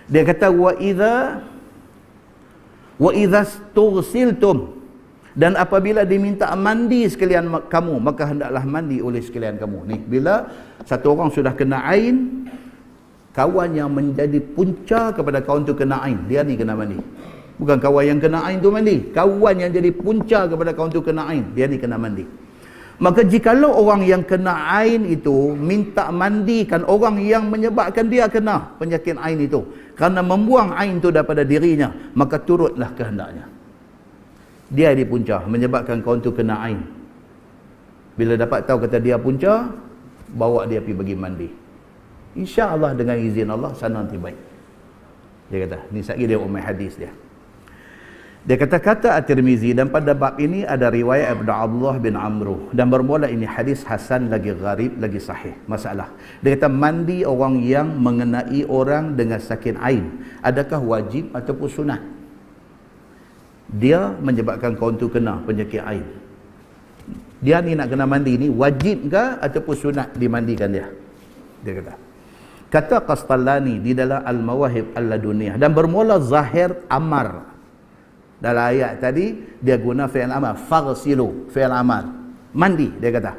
Dia kata wa idza tughsiltum, dan apabila diminta mandi sekalian kamu, maka hendaklah mandi oleh sekalian kamu. Ni bila satu orang sudah kena ain, kawan yang menjadi punca kepada kawan tu kena ain, dia ni kena mandi. Bukan kawan yang kena ain tu mandi, kawan yang jadi punca kepada kawan tu kena ain, dia ni kena mandi. Maka jikalau orang yang kena ain itu minta mandikan orang yang menyebabkan dia kena penyakit ain itu, kerana membuang ain itu daripada dirinya, maka turutlah kehendaknya. Dia dipunca menyebabkan kawan tu kena ain. Bila dapat tahu kata dia punca, bawa dia pergi bagi mandi. InsyaAllah dengan izin Allah sana nanti baik. Dia kata, ni sekali dia umai hadis dia. Dia kata At-Tirmizi, dan pada bab ini ada riwayat Ibn Abdullah bin Amru, dan bermula ini hadis hasan lagi gharib lagi sahih. Masalah, dia kata mandi orang yang mengenai orang dengan sakit ain, adakah wajib ataupun sunat? Dia menyebabkan kawan tu kena penyakit ain, dia ni nak kena mandi ni, wajib ke ataupun sunat dimandikan dia? Dia kata Qastallani di dalam Al-Mawahib Al-Laduniyah, dan bermula zahir amar. Dalam ayat tadi dia guna fi'il amar, faghsilu, fi'il amar, mandi. Dia kata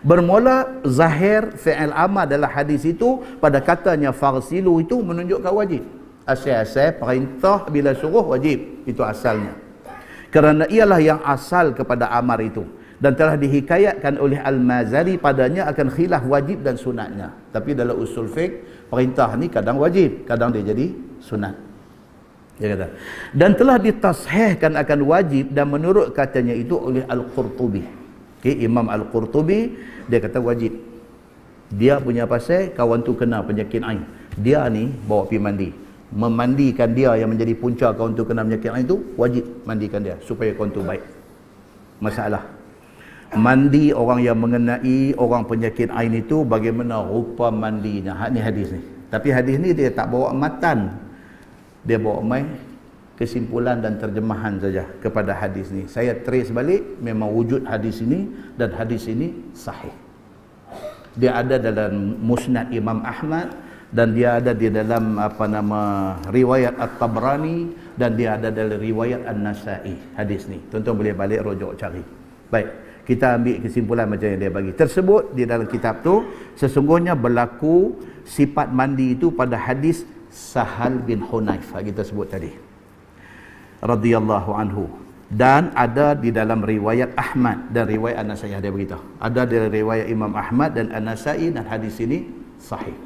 bermula zahir fi'il amar dalam hadis itu pada katanya faghsilu itu menunjukkan wajib. Asal-asal perintah bila suruh wajib, itu asalnya, kerana ialah yang asal kepada amar itu, dan telah dihikayatkan oleh Al-Mazari padanya akan khilaf wajib dan sunatnya. Tapi dalam usul fiqh, perintah ni kadang wajib, kadang dia jadi sunat. Dia kata, dan telah ditashihkan akan wajib dan menurut katanya itu oleh Al-Qurtubi. Okay, Imam Al-Qurtubi dia kata wajib. Dia punya pasal kawan tu kena penyakit ain, dia ni bawa pergi mandi, memandikan dia yang menjadi punca kawan tu kena penyakit ain tu, wajib mandikan dia supaya kawan tu baik. Masalah, mandi orang yang mengenai orang penyakit ain itu bagaimana rupa mandinya? Ni hadis ni. Tapi hadis ni dia tak bawa matan, dia bawa mai kesimpulan dan terjemahan saja kepada hadis ni. Saya trace balik, memang wujud hadis ini, dan hadis ini sahih. Dia ada dalam Musnad Imam Ahmad, dan dia ada di dalam riwayat At-Tabrani, dan dia ada dalam riwayat An-Nasa'i. Hadis ni tuan-tuan boleh balik rujuk cari. Baik, kita ambil kesimpulan macam yang dia bagi. Tersebut di dalam kitab tu sesungguhnya berlaku sifat mandi itu pada hadis Sahal bin Hunayf kita sebut tadi radhiyallahu anhu, dan ada di dalam riwayat Ahmad dan riwayat An-Nasa'i. Dia beritahu ada di riwayat Imam Ahmad dan An-Nasa'i, dan hadis ini sahih.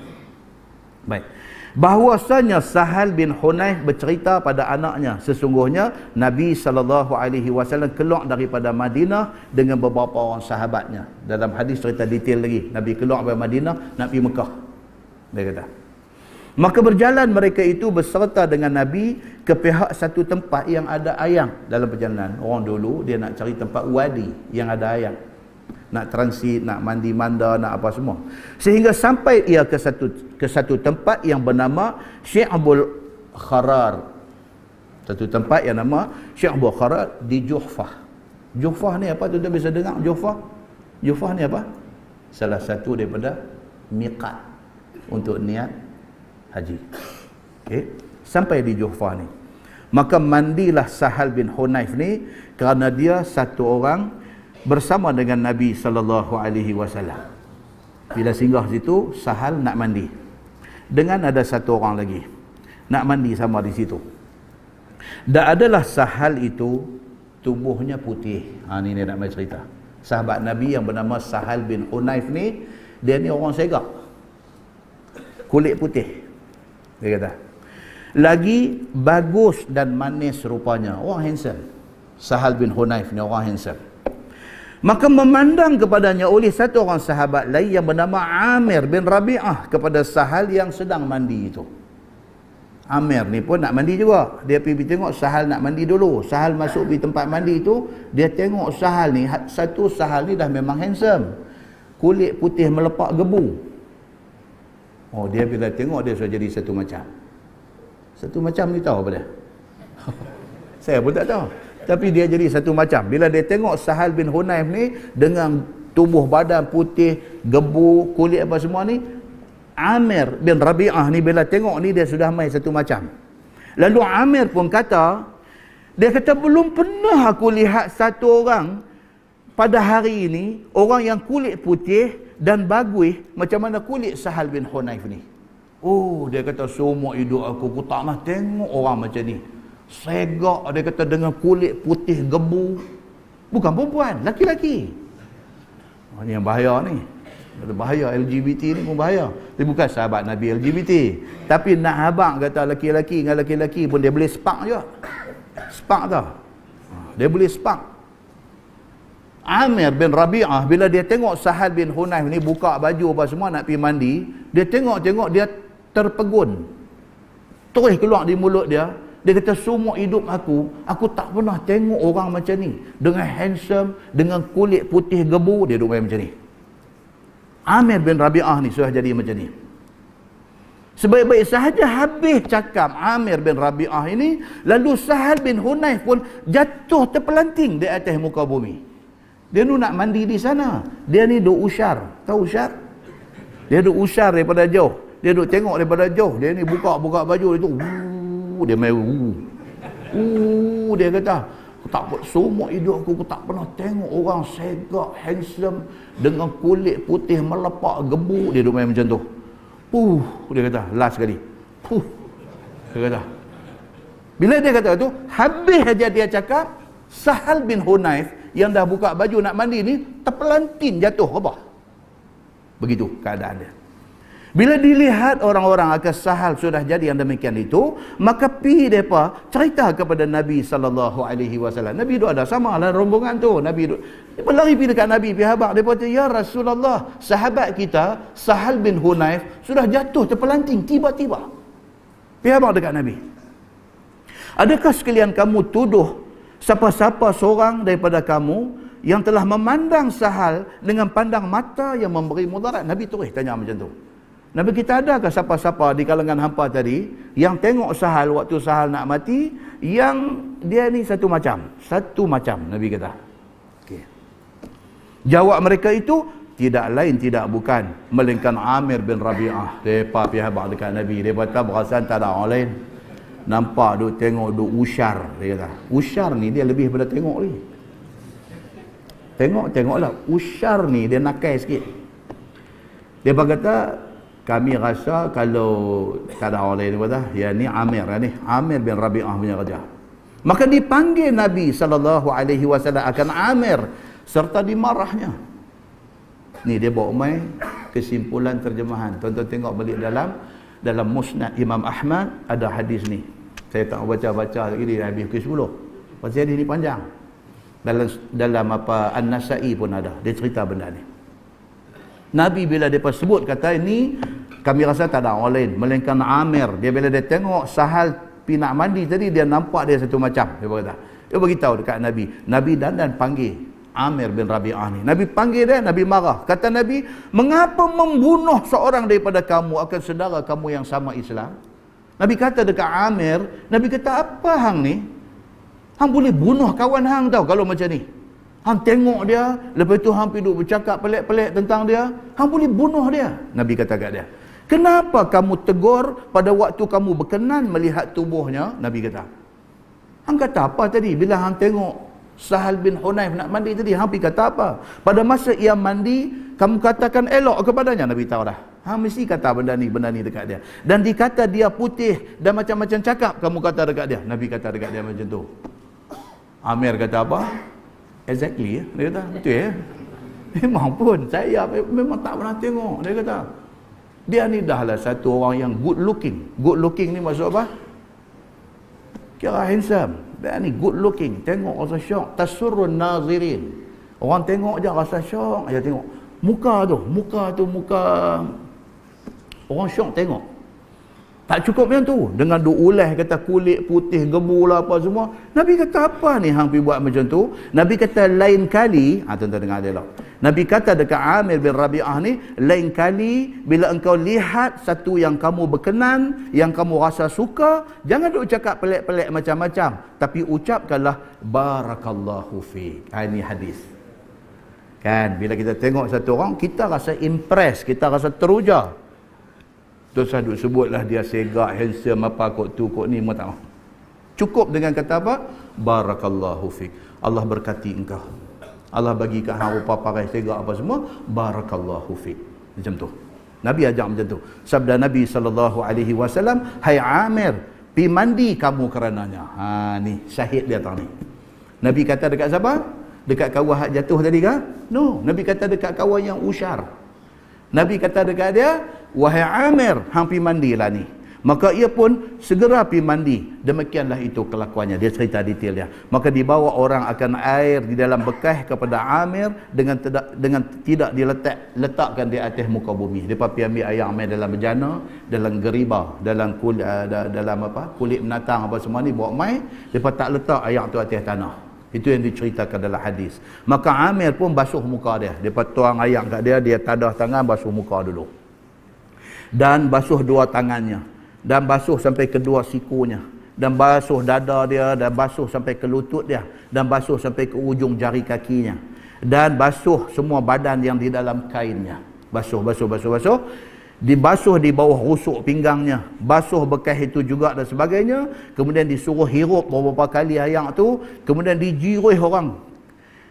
Baik, bahwasanya Sahal bin Hunayf bercerita pada anaknya, sesungguhnya Nabi SAW keluar daripada Madinah dengan beberapa orang sahabatnya. Dalam hadis cerita detail lagi, Nabi keluar dari Madinah nak pergi Mekah. Dia kata, maka berjalan mereka itu beserta dengan Nabi ke pihak satu tempat yang ada ayam. Dalam perjalanan, orang dulu dia nak cari tempat wadi yang ada ayam, nak transit, nak mandi manda, nak apa semua, sehingga sampai ia ke satu tempat yang bernama Syi'bul Kharar. Satu tempat yang nama Syi'bul Kharar di Juhfah. Juhfah ni apa tuan-tuan bisa dengar? Juhfah ni apa? Salah satu daripada miqat untuk niat haji. Okay. Sampai di Juhfah ni, maka mandilah Sahal bin Hunayf ni, kerana dia satu orang bersama dengan Nabi SAW. Bila singgah situ, Sahal nak mandi dengan ada satu orang lagi nak mandi sama di situ. Dan adalah Sahal itu tubuhnya putih. Ni dia nak main cerita. Sahabat Nabi yang bernama Sahal bin Hunayf ni, dia ni orang segak, kulit putih. Dia kata lagi bagus dan manis rupanya, orang handsome. Sahal bin Hunayf ni orang handsome. Maka memandang kepadanya oleh satu orang sahabat lain yang bernama Amir bin Rabi'ah kepada Sahal yang sedang mandi itu. Amir ni pun nak mandi juga. Dia pergi tengok Sahal nak mandi dulu. Sahal masuk di tempat mandi itu, dia tengok Sahal ni, satu Sahal ni dah memang handsome, kulit putih melepak gebu. Oh, dia bila tengok dia sudah jadi satu macam. Satu macam ni tahu apa dia? Saya pun tak tahu. Tapi dia jadi satu macam. Bila dia tengok Sahal bin Hunayf ni dengan tubuh badan putih, gebu, kulit apa semua ni, Amir bin Rabi'ah ni bila tengok ni dia sudah main satu macam. Lalu Amir pun kata, dia kata belum pernah aku lihat satu orang pada hari ini, orang yang kulit putih dan bagus macam mana kulit Sahal bin Hunayf ni. Oh, dia kata seumur hidup aku tak pernah tengok orang macam ni. Segak, dia kata dengan kulit putih gebu. Bukan perempuan, laki-laki. Ini yang bahaya ni. Bahaya LGBT ni pun bahaya. Dia bukan sahabat Nabi LGBT. Tapi nak habang kata laki-laki dengan laki-laki pun dia boleh spark je. Spark tau. Dia boleh spark. Amir bin Rabi'ah bila dia tengok Sahal bin Hunayf ni buka baju apa semua nak pergi mandi, dia tengok dia terpegun. Terus keluar di mulut dia. Dia kata seumur hidup aku tak pernah tengok orang macam ni. Dengan handsome, dengan kulit putih gebu, dia duduk macam ni. Amir bin Rabi'ah ni sudah jadi macam ni. Sebaik-baik sahaja habis cakap Amir bin Rabi'ah ini, lalu Sahal bin Hunayf pun jatuh terpelanting di atas muka bumi. Dia nu nak mandi di sana. Dia ni duk usyar. Tahu usyar? Dia duk usyar daripada jauh. Dia duk tengok daripada jauh. Dia ni buka baju dia tu. Dia main dia kata, seumur hidup aku tak pernah tengok orang segak, handsome, dengan kulit putih melepak gebu. Dia duk main macam tu. Dia kata, last sekali. Dia kata. Bila dia kata tu, habis aja dia cakap, Sahal bin Hunayf yang dah buka baju nak mandi ni terpelantin jatuh ke bawah. Begitu keadaan dia. Bila dilihat orang-orang akan Sahal sudah jadi yang demikian itu, maka pi depa cerita kepada Nabi SAW. Nabi tu ada sama lah rombongan tu. Nabi tu lari pi dekat Nabi, pi habaq depa kata, ya Rasulullah, sahabat kita Sahal bin Hunayf sudah jatuh terpelanting tiba-tiba. Pi habaq dekat Nabi. Adakah sekalian kamu tuduh siapa-siapa seorang daripada kamu yang telah memandang Sahal dengan pandang mata yang memberi mudarat? Nabi terus tanya macam tu. Nabi kita adakah siapa-siapa di kalangan hampa tadi yang tengok Sahal waktu Sahal nak mati, yang dia ni satu macam Nabi kata. Okay. Jawab mereka itu tidak lain tidak bukan melainkan Amir bin Rabi'ah. Depa pi habaq dekat Nabi, depa tak perasan tak ada orang lain. Nampak duk tengok duk usyar, dia kata. Usyar ni dia lebih daripada tengok ni. Tengoklah. Usyar ni dia nakai sikit. Dia kata, kami rasa kalau tak ada orang lain, dia kata, ya ni Amir bin Rabi'ah punya kerja. Maka dipanggil Nabi SAW akan Amir serta dimarahnya. Ni dia bawa mai kesimpulan terjemahan. Tuan-tuan tengok balik dalam Musnad Imam Ahmad ada hadis ni. Saya tak baca-baca lagi, dia habis pukul 10. Pasal hadis ni panjang. Dalam apa An-Nasa'i pun ada. Dia cerita benda ni. Nabi bila dia sebut kata ini, kami rasa tak ada orang lain melainkan Amir. Dia bila dia tengok Sahal pi nak mandi tadi, dia nampak dia satu macam. Dia berkata, dia beritahu dekat Nabi. Nabi dan panggil Amir bin Rabi'ah ni. Nabi panggil dia, Nabi marah. Kata Nabi, mengapa membunuh seorang daripada kamu akan saudara kamu yang sama Islam? Nabi kata dekat Amir, Nabi kata, apa hang ni? Hang boleh bunuh kawan hang tau kalau macam ni. Hang tengok dia, lepas tu hang pergi bercakap pelik-pelik tentang dia, hang boleh bunuh dia. Nabi kata kat dia, kenapa kamu tegur pada waktu kamu berkenan melihat tubuhnya? Nabi kata, hang kata apa tadi bila hang tengok Sahal bin Hunayf nak mandi tadi? Hang pergi kata apa? Pada masa ia mandi, kamu katakan elok kepadanya? Nabi tahu dah. Hang mesti kata benda ni dekat dia. Dan dikata dia putih dan macam-macam cakap, kamu kata dekat dia. Nabi kata dekat dia macam tu. Amir kata apa? Exactly. Dia kata, betul ya? Memang pun, saya memang tak pernah tengok. Dia kata, dia ni dah lah satu orang yang good looking. Good looking ni maksud apa? Kira handsome. Dia ni good looking. Tengok rasa syok. Tasurrun nazirin. Orang tengok je rasa syok. Dia tengok. Muka orang syok tengok. Tak cukup yang tu. Dengan duk ulah kata kulit putih gebu lah apa semua. Nabi kata apa ni hang pergi buat macam tu? Nabi kata lain kali. Tuan-tuan dengar dia lah. Nabi kata dekat Amir bin Rabi'ah ni, lain kali bila engkau lihat satu yang kamu berkenan, yang kamu rasa suka, jangan duk cakap pelik-pelik macam-macam. Tapi ucapkanlah barakallahu fi. Ini hadis. Kan, bila kita tengok satu orang, kita rasa impress, kita rasa teruja. Terus duk sebutlah dia segak, handsome, apa kok tu, kok ni, tak mahu. Cukup dengan kata apa? Barakallahu fik. Allah berkati engkau. Allah bagi kat hang rupa parai segak apa semua, barakallahu fik. Macam tu. Nabi ajak macam tu. Sabda Nabi SAW, hai Amir, pi mandi kamu kerananya. Ni syahid dia tang ni. Nabi kata dekat siapa? Dekat kawan hak jatuh tadi ke? No, Nabi kata dekat kawan yang usyar. Nabi kata dekat dia, wahai Amir, hang pi mandilah ni. Maka ia pun segera pi mandi. Demikianlah itu kelakuannya. Dia cerita detail dia. Maka dibawa orang akan air di dalam bekas kepada Amir dengan tidak diletakkan di atas muka bumi. Depa pi ambil air Amir dalam bejana, dalam geriba, dalam kulit binatang apa semua ni bawa mai, depa tak letak air tu atas tanah. Itu yang diceritakan dalam hadis. Maka Amir pun basuh muka dia. Depa tuang air kat dia, dia tadah tangan basuh muka dulu. Dan basuh dua tangannya. Dan basuh sampai kedua sikunya, dan basuh dada dia, dan basuh sampai ke lutut dia, dan basuh sampai ke ujung jari kakinya, dan basuh semua badan yang di dalam kainnya. Basuh. Dibasuh di bawah rusuk pinggangnya, basuh bekas itu juga dan sebagainya. Kemudian disuruh hirup beberapa kali air tu, kemudian dijiruh orang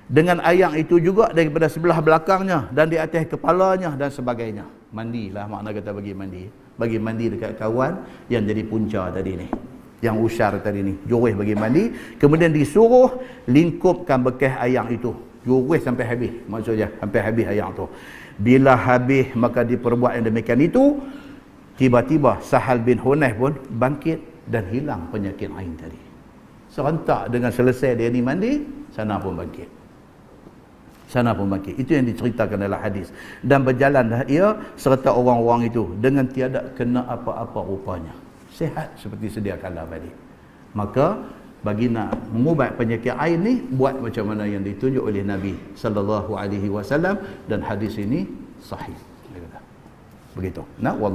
dengan air itu juga daripada sebelah belakangnya dan di atas kepalanya dan sebagainya. Mandilah, makna kata bagi mandi dekat kawan yang jadi punca tadi ni, yang usyar tadi ni, juruh bagi mandi. Kemudian disuruh lingkupkan bekas air itu, juruh sampai habis, maksudnya sampai habis air tu. Bila habis maka diperbuat yang demikian itu, tiba-tiba Sahal bin Hunayf pun bangkit dan hilang penyakit ain tadi. Serentak dengan selesai dia ni mandi, sana pun bangkit. Itu yang diceritakan dalam hadis. Dan berjalanlah ia serta orang-orang itu dengan tiada kena apa-apa rupanya. Sihat seperti sedia kala tadi. Maka bagi nak mengubat penyakit ain ni, buat macam mana yang ditunjuk oleh Nabi sallallahu alaihi wasallam, dan hadis ini sahih. Begitu. Nah, wallah.